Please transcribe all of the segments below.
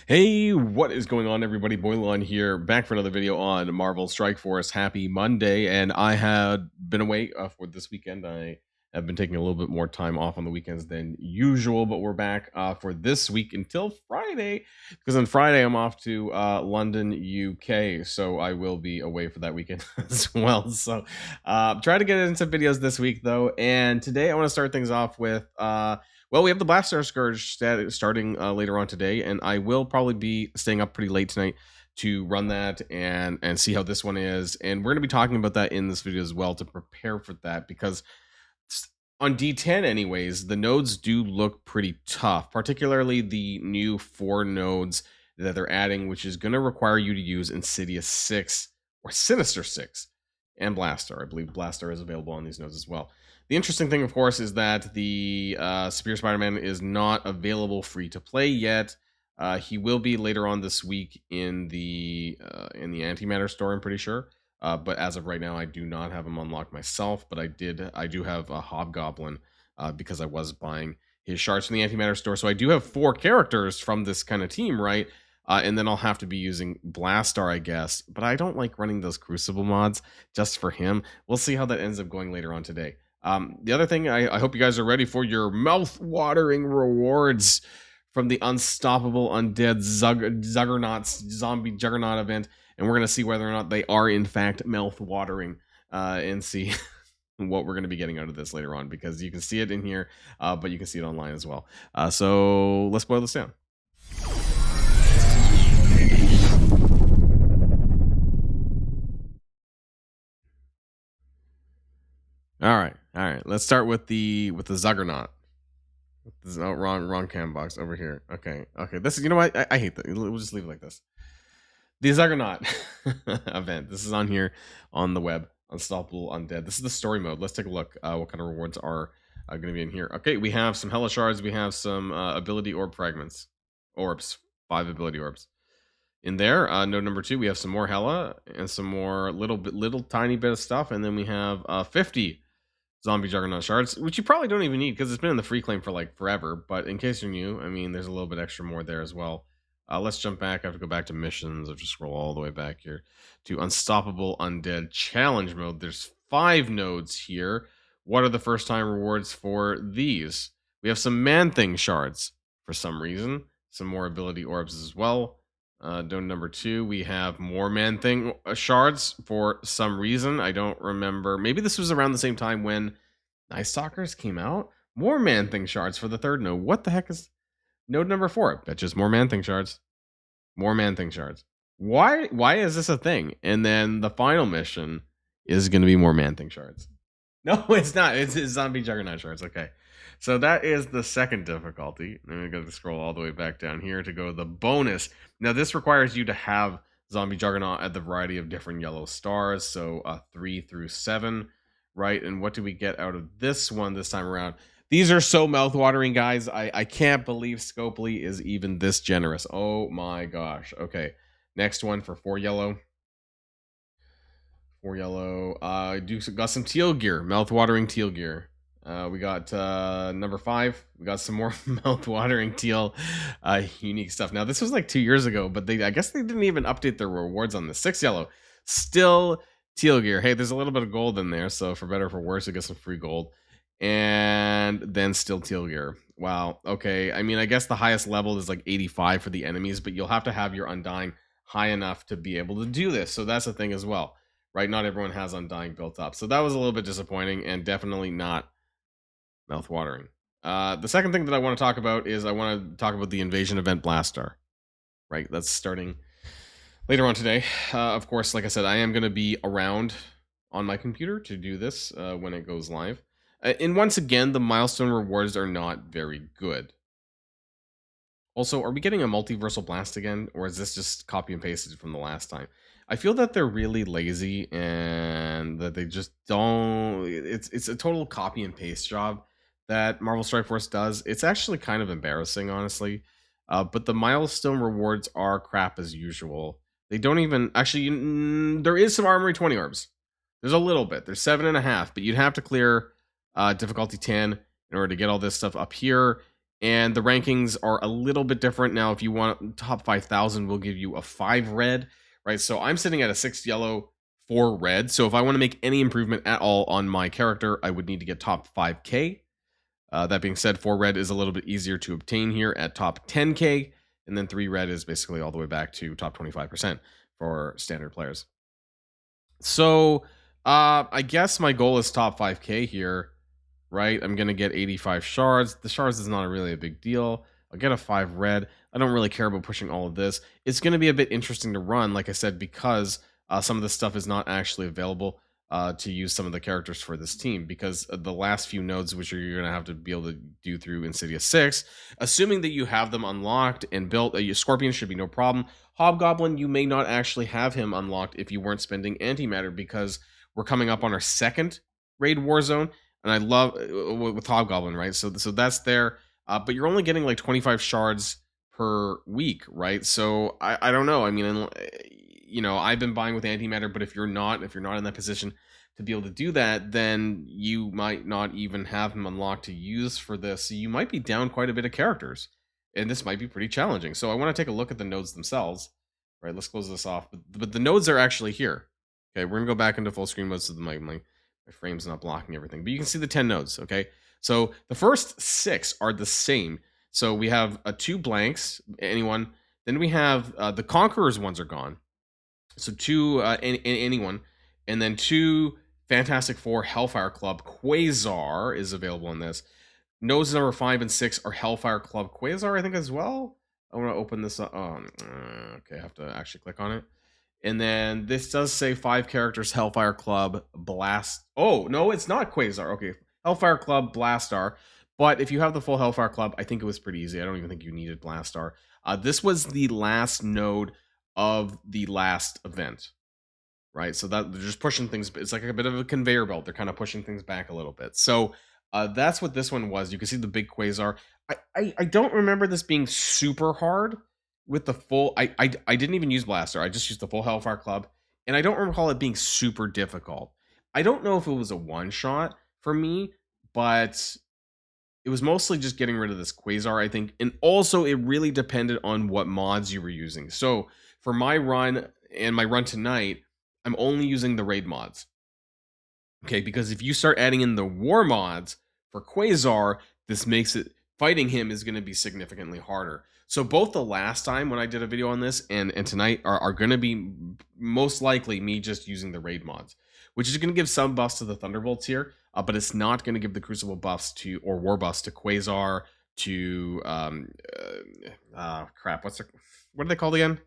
Hey, what is going on, everybody? Boilon here, back for another video on Marvel Strike Force. Happy Monday, and I had been away for this weekend. I have been taking a little bit more time off on the weekends than usual, but we're back for this week until Friday, because on Friday I'm off to London, UK, so I will be away for that weekend as well. So try to get into videos this week, though, and today I want to start things off with... well, we have the Blastaar Scourge starting later on today, and I will probably be staying up pretty late tonight to run that and see how this one is. And we're going to be talking about that in this video as well to prepare for that, because on D10 anyways, the nodes do look pretty tough, particularly the new 4 nodes that they're adding, which is going to require you to use Insidious 6 or Sinister 6 and Blastaar. I believe Blastaar is available on these nodes as well. The interesting thing, of course, is that the Superior Spider-Man is not available free to play yet. He will be later on this week in the Antimatter store, I'm pretty sure. But as of right now, I do not have him unlocked myself. But I do have a Hobgoblin because I was buying his shards from the Antimatter store. So I do have 4 characters from this kind of team, right? And then I'll have to be using Blastaar, I guess. But I don't like running those Crucible mods just for him. We'll see how that ends up going later on today. The other thing, I hope you guys are ready for your mouth-watering rewards from the Unstoppable Undead Zombie Juggernaut event, and we're going to see whether or not they are, in fact, mouth-watering, and see what we're going to be getting out of this later on, because you can see it in here, but you can see it online as well. So let's boil this down. All right. Let's start with the Juggernaut. This is wrong cam box over here. Okay. This is, you know what? I hate that. We'll just leave it like this. The Juggernaut event. This is on here on the web. Unstoppable Undead. This is the story mode. Let's take a look. What kind of rewards are going to be in here? Okay, we have some Hella Shards. We have some ability orb fragments. Orbs. 5 ability orbs. In there, node number 2, we have some more Hella and some more little tiny bit of stuff, and then we have 50 Zombie Juggernaut shards, which you probably don't even need because it's been in the free claim for like forever. But in case you're new, I mean, there's a little bit extra more there as well. Let's jump back. I have to go back to missions. I'll just scroll all the way back here to Unstoppable Undead Challenge Mode. There's 5 nodes here. What are the first time rewards for these? We have some Man-Thing shards for some reason. Some more ability orbs as well. Node number 2, we have more Man-Thing shards for some reason. I don't remember. Maybe this was around the same time when Night Stalkers came out. More Man-Thing shards for the 3rd node. What the heck is node number 4? Bet just more Man-Thing shards. More Man-Thing shards. Why is this a thing? And then the final mission is going to be more Man-Thing shards. No, it's not. It's Zombie Juggernaut shards. Okay. So that is the second difficulty. I'm going to go to scroll all the way back down here to go to the bonus. Now, this requires you to have Zombie Juggernaut at the variety of different yellow stars. So 3 through 7, right? And what do we get out of this one this time around? These are so mouth-watering, guys. I can't believe Scopely is even this generous. Oh my gosh. Okay. Next one for 4 yellow. 4 yellow. Got some teal gear. Mouth-watering teal gear. We got number 5. We got some more mouth-watering teal unique stuff. Now, this was like 2 years ago, but I guess they didn't even update their rewards on the 6 yellow. Still teal gear. Hey, there's a little bit of gold in there, so for better or for worse, we get some free gold. And then still teal gear. Wow. Okay. I mean, I guess the highest level is like 85 for the enemies, but you'll have to have your Undying high enough to be able to do this. So that's the thing as well, right? Not everyone has Undying built up. So that was a little bit disappointing and definitely not mouth-watering. The second thing that I want to talk about is I want to talk about the invasion event Blastaar. Right, that's starting later on today. Of course, like I said, I am going to be around on my computer to do this when it goes live. And once again, the milestone rewards are not very good. Also, are we getting a multiversal blast again, or is this just copy and pasted from the last time? I feel that they're really lazy and that they just don't... It's a total copy and paste job that Marvel Strike Force does. It's actually kind of embarrassing, honestly. But the milestone rewards are crap as usual. They don't even... Actually, there is some Armory 20 orbs. There's a little bit. There's 7.5, but you'd have to clear difficulty 10 in order to get all this stuff up here. And the rankings are a little bit different. Now, if you want top 5,000, we'll give you a 5 red, right? So I'm sitting at a 6 yellow, 4 red. So if I want to make any improvement at all on my character, I would need to get top 5K. That being said, 4 red is a little bit easier to obtain here at top 10K. And then 3 red is basically all the way back to top 25% for standard players. So I guess my goal is top 5K here, right? I'm going to get 85 shards. The shards is not really a big deal. I'll get a 5 red. I don't really care about pushing all of this. It's going to be a bit interesting to run, like I said, because some of this stuff is not actually available to use some of the characters for this team, because the last few nodes, which you're going to have to be able to do through Insidious 6, assuming that you have them unlocked and built, Scorpion should be no problem. Hobgoblin, you may not actually have him unlocked if you weren't spending antimatter, because we're coming up on our second raid war zone, and I love with Hobgoblin, right? So that's there, but you're only getting like 25 shards per week, right? So I don't know. I mean, I've been buying with antimatter, but if you're not in that position to be able to do that, then you might not even have him unlocked to use for this. So you might be down quite a bit of characters, and this might be pretty challenging. So I want to take a look at the nodes themselves. Right, let's close this off. But the nodes are actually here. Okay, we're gonna go back into full screen mode so that my frame's not blocking everything. But you can see the 10 nodes. Okay, so the first 6 are the same. So we have 2 blanks, anyone. Then we have the Conquerors ones are gone. So 2 anyone, and then 2 Fantastic Four Hellfire Club Quasar is available in this. Nodes number 5 and 6 are Hellfire Club Quasar, I think, as well. I want to open this up. Okay, I have to actually click on it. And then this does say 5 characters Hellfire Club Blast. Oh, no, it's not Quasar. Okay, Hellfire Club Blastaar. But if you have the full Hellfire Club, I think it was pretty easy. I don't even think you needed Blastaar. This was the last node of the last event, right? So that they're just pushing things. It's like a bit of a conveyor belt. They're kind of pushing things back a little bit. So that's what this one was. You can see the big Quasar. I don't remember this being super hard with the full. I didn't even use Blastaar. I just used the full Hellfire Club, and I don't recall it being super difficult. I don't know if it was a one shot for me, but it was mostly just getting rid of this Quasar, I think. And also, it really depended on what mods you were using. So for my run and my run tonight, I'm only using the raid mods. Okay, because if you start adding in the war mods for Quasar, this makes it, fighting him is going to be significantly harder. So both the last time when I did a video on this and tonight are going to be most likely me just using the raid mods, which is going to give some buffs to the Thunderbolts here, but it's not going to give the Crucible buffs to, or war buffs to Quasar, to crap, what are they called again?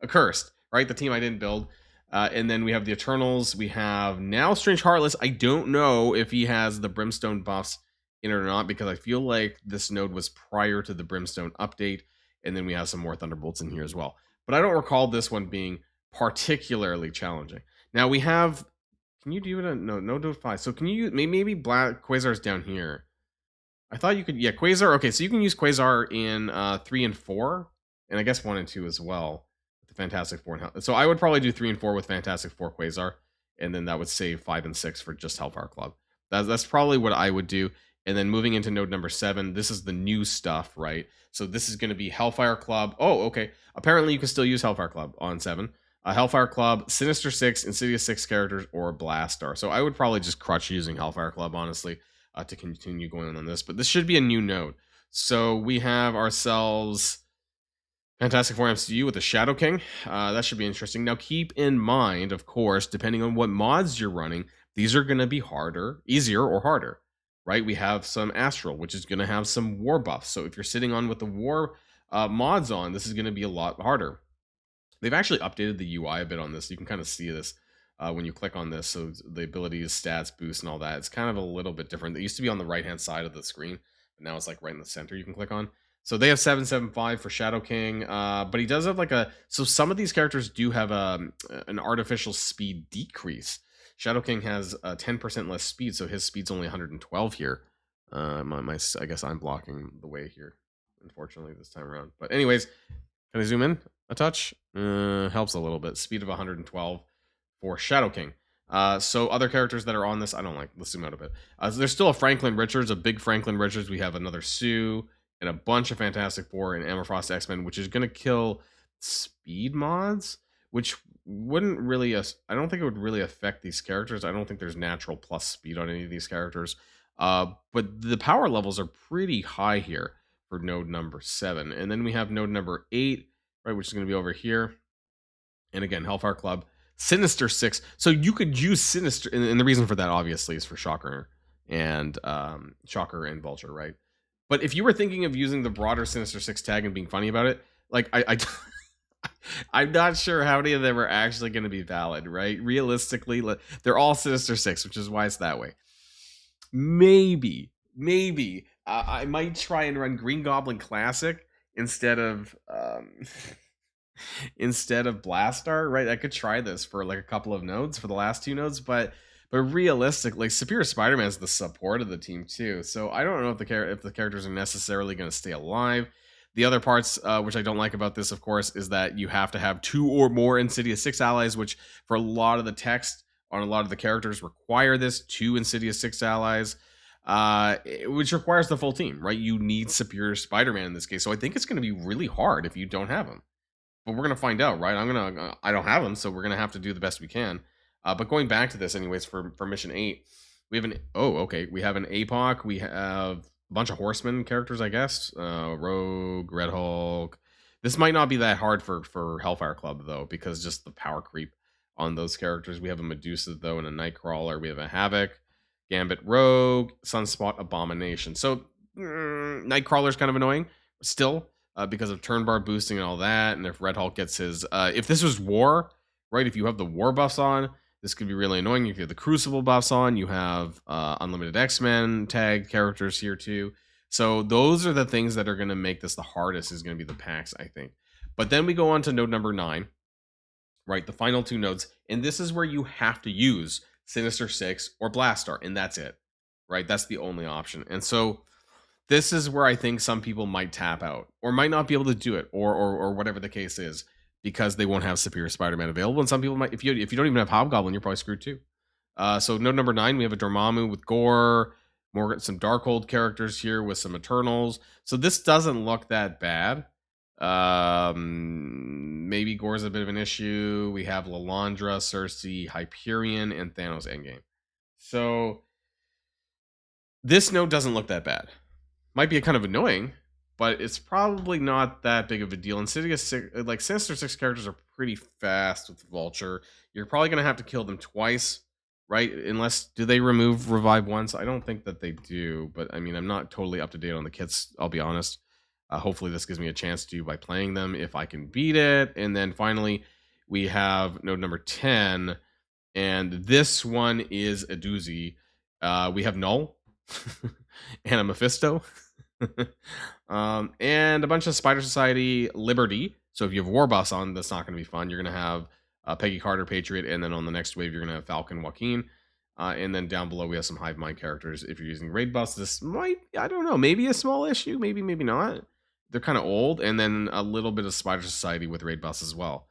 Accursed, right? The team I didn't build. And then we have the Eternals. We have now Strange Heartless. I don't know if he has the Brimstone buffs in it or not, because I feel like this node was prior to the Brimstone update. And then we have some more Thunderbolts in here as well. But I don't recall this one being particularly challenging. Now we have, can you do it? No do it 5. So can you, maybe Black Quasar's down here. I thought you could, yeah, Quasar. Okay, so you can use Quasar in 3 and 4, and I guess 1 and 2 as well. Fantastic Four. So I would probably do 3 and 4 with Fantastic Four Quasar, and then that would save 5 and 6 for just Hellfire Club. That's probably what I would do. And then moving into node number 7, this is the new stuff, right? So this is going to be Hellfire Club. Oh, okay. Apparently you can still use Hellfire Club on 7. Hellfire Club, Sinister 6, Insidious 6 characters, or Blastaar. So I would probably just crutch using Hellfire Club, honestly, to continue going on this. But this should be a new node. So we have ourselves Fantastic Four MCU with the Shadow King. That should be interesting. Now, keep in mind, of course, depending on what mods you're running, these are going to be easier or harder, right? We have some Astral, which is going to have some war buffs. So if you're sitting on with the war mods on, this is going to be a lot harder. They've actually updated the UI a bit on this. You can kind of see this when you click on this. So the abilities, stats, boost, and all that. It's kind of a little bit different. It used to be on the right-hand side of the screen, but now it's like right in the center you can click on. So they have 775 for Shadow King, but he does have like so some of these characters do have an artificial speed decrease. Shadow King has 10% less speed, so his speed's only 112 here. I guess I'm blocking the way here, unfortunately, this time around. But anyways, can I zoom in a touch? Helps a little bit. Speed of 112 for Shadow King. So other characters that are on this, I don't like. Let's zoom out a bit. So there's still a Franklin Richards, a big Franklin Richards. We have another Sue and a bunch of Fantastic Four and Amorphous X-Men, which is going to kill speed mods, which wouldn't really, I don't think it would really affect these characters. I don't think there's natural plus speed on any of these characters. But the power levels are pretty high here for node number 7. And then we have node number 8, right, which is going to be over here. And again, Hellfire Club, Sinister 6. So you could use Sinister, and the reason for that obviously is for Shocker and Vulture, right? But if you were thinking of using the broader Sinister 6 tag and being funny about it, like I'm not sure how many of them are actually going to be valid, right? Realistically, they're all Sinister 6, which is why it's that way. Maybe I might try and run Green Goblin Classic instead of Blastaar, right? I could try this for like a couple of nodes for the last 2 nodes, but realistically, Superior Spider-Man is the support of the team too. So I don't know if the characters are necessarily going to stay alive. The other parts, which I don't like about this, of course, is that you have to have 2 or more Insidious 6 allies, which for a lot of the text on a lot of the characters require this 2 Insidious 6 allies, which requires the full team, right? You need Superior Spider-Man in this case. So I think it's going to be really hard if you don't have him. But we're going to find out, right? I don't have him, so we're going to have to do the best we can. But going back to this anyways, for mission 8, we have we have an APOC, we have a bunch of Horseman characters, I guess. Rogue, Red Hulk. This might not be that hard for Hellfire Club, though, because just the power creep on those characters. We have a Medusa, though, and a Nightcrawler. We have a Havoc, Gambit, Rogue, Sunspot, Abomination. So, Nightcrawler's kind of annoying, still, because of turn bar boosting and all that. And if Red Hulk gets his... if this was War, right, if you have the War buffs on, this could be really annoying. If you have the Crucible buffs on, you have Unlimited X-Men tag characters here too. So those are the things that are going to make this the hardest, is going to be the packs, I think. But then we go on to node number 9, right? The final 2 nodes. And this is where you have to use Sinister 6 or Blastaar, and that's it, right? That's the only option. And so this is where I think some people might tap out or might not be able to do it, or whatever the case is, because they won't have Superior Spider-Man available. And some people might, if you don't even have Hobgoblin, you're probably screwed too. So node number 9, we have a Dormammu with Gore, some Darkhold characters here with some Eternals. So this doesn't look that bad. Maybe Gore's a bit of an issue. We have Lilandra, Cersei, Hyperion, and Thanos Endgame. So this node doesn't look that bad. Might be kind of annoying, but it's probably not that big of a deal. And Sinister 6 characters are pretty fast with Vulture. You're probably going to have to kill them twice, right? Unless, do they remove Revive once? I don't think that they do, but I mean, I'm not totally up to date on the kits, I'll be honest. Hopefully this gives me a chance to by playing them if I can beat it. And then finally, we have node number 10, and this one is a doozy. We have Null and a Mephisto. And a bunch of Spider Society Liberty. So if you have War Boss on, that's not going to be fun. You're going to have Peggy Carter, Patriot, and then on the next wave, you're going to have Falcon, Joaquin. And then down below, we have some Hive Mind characters. If you're using Raid Boss, this might, I don't know, maybe a small issue, maybe not. They're kind of old. And then a little bit of Spider Society with Raid Boss as well.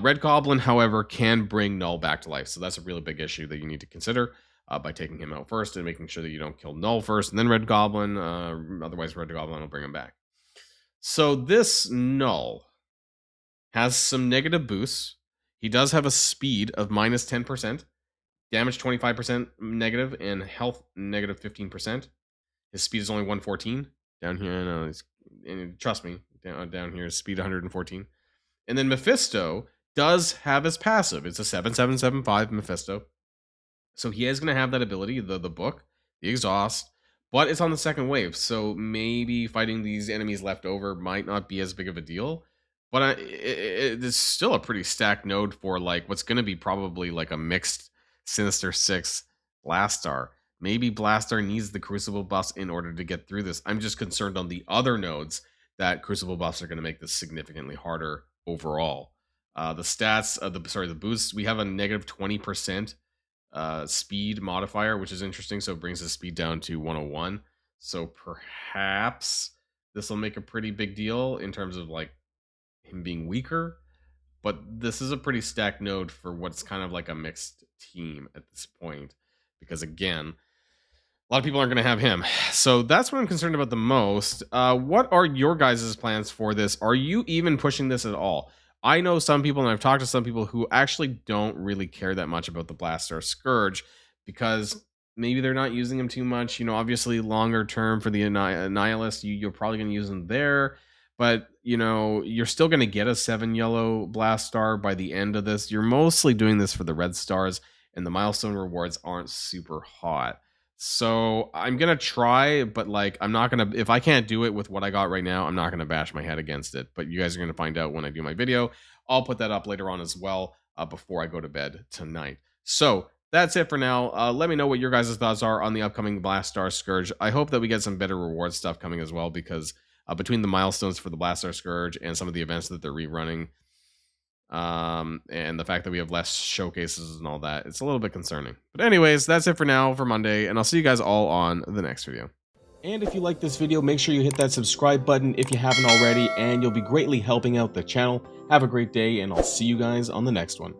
Red Goblin, however, can bring Null back to life. So that's a really big issue that you need to consider. By taking him out first and making sure that you don't kill Null first and then Red Goblin. Otherwise, Red Goblin will bring him back. So this Null has some negative boosts. He does have a speed of minus 10%, damage 25% negative, and health negative 15%. His speed is only 114 down here. And trust me, down here is speed 114. And then Mephisto does have his passive. It's a 7775 Mephisto. So he is going to have that ability, the book, the exhaust, but it's on the second wave. So maybe fighting these enemies left over might not be as big of a deal. But it's still a pretty stacked node for like what's going to be probably like a mixed Sinister 6 Blastaar. Maybe Blastaar needs the Crucible buffs in order to get through this. I'm just concerned on the other nodes that Crucible buffs are going to make this significantly harder overall. The stats, the boosts, we have a negative 20% speed modifier, which is interesting. So it brings the speed down to 101. So perhaps this will make a pretty big deal in terms of like him being weaker. But this is a pretty stacked node for what's kind of like a mixed team at this point. Because again, A lot of people aren't going to have him. So that's what I'm concerned about the most. What are your guys' plans for this? Are you even pushing this at all? I know some people, and I've talked to some people who actually don't really care that much about the Blastaar Scourge because maybe they're not using him too much. You know, obviously longer term for the Nihilist, you're probably going to use him there. But, you know, you're still going to get a 7 yellow Blastaar by the end of this. You're mostly doing this for the red stars, and the milestone rewards aren't super hot. So I'm gonna try, but like I'm not gonna, if I can't do it with what I got right now, I'm not gonna bash my head against it. But you guys are gonna find out when I do my video. I'll put that up later on as well, before I go to bed tonight. So that's it for now. Let me know what your guys' thoughts are on the upcoming Blastaar Scourge. I hope that we get some better reward stuff coming as well, because between the milestones for the Blastaar Scourge and some of the events that they're rerunning, and the fact that we have less showcases and all that, it's a little bit concerning. But anyways, that's it for now for Monday, and I'll see you guys all on the next video. And if you like this video, make sure you hit that subscribe button if you haven't already, and you'll be greatly helping out the channel. Have a great day, and I'll see you guys on the next one.